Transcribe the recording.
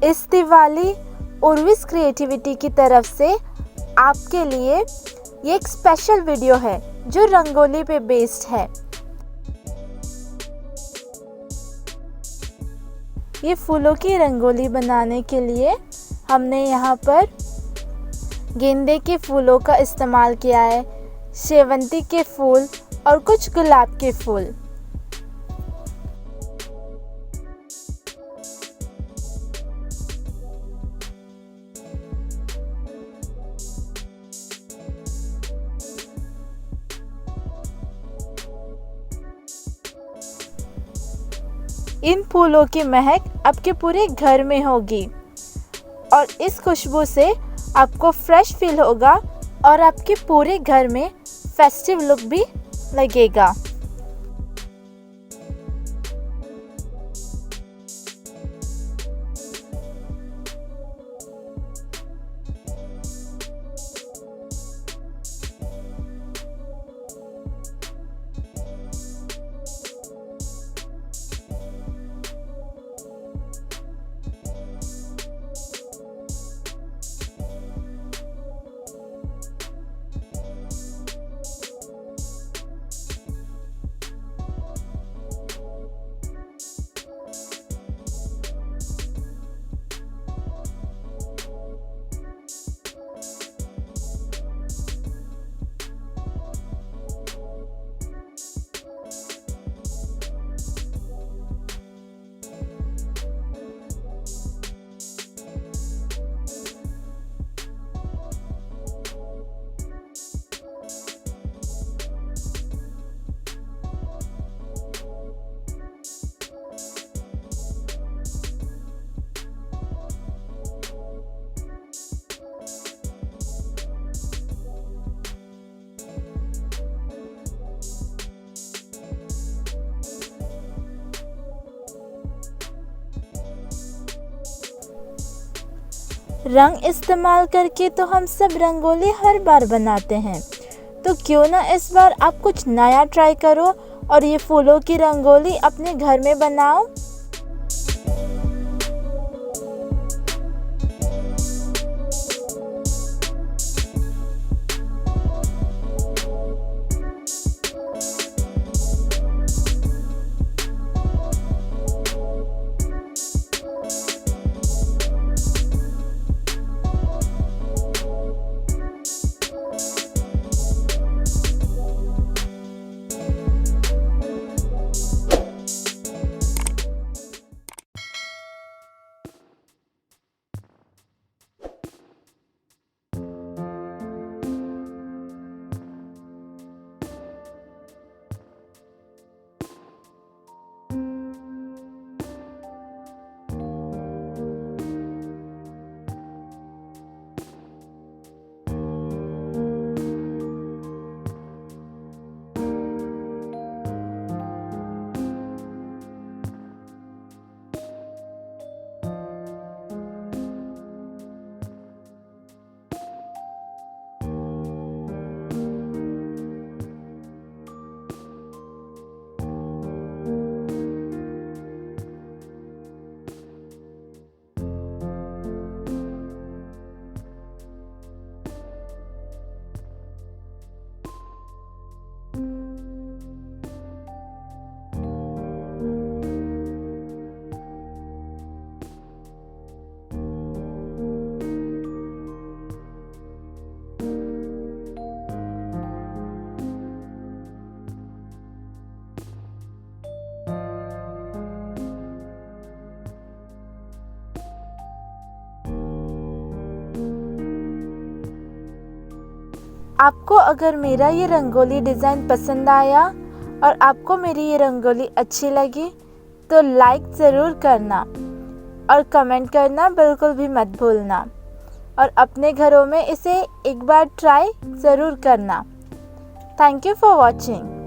इस दिवाली उर्विस क्रिएटिविटी की तरफ से आपके लिए ये एक स्पेशल वीडियो है जो रंगोली पे बेस्ड है। ये फूलों की रंगोली बनाने के लिए हमने यहाँ पर गेंदे के फूलों का इस्तेमाल किया है, शेवंती के फूल और कुछ गुलाब के फूल। इन फूलों की महक आपके पूरे घर में होगी और इस खुशबू से आपको फ्रेश फील होगा और आपके पूरे घर में फेस्टिव लुक भी लगेगा। रंग इस्तेमाल करके तो हम सब रंगोली हर बार बनाते हैं, तो क्यों ना इस बार आप कुछ नया ट्राई करो और ये फूलों की रंगोली अपने घर में बनाओ। आपको अगर मेरा ये रंगोली डिज़ाइन पसंद आया और आपको मेरी ये रंगोली अच्छी लगी तो लाइक ज़रूर करना और कमेंट करना बिल्कुल भी मत भूलना और अपने घरों में इसे एक बार ट्राई ज़रूर करना। Thank you for watching.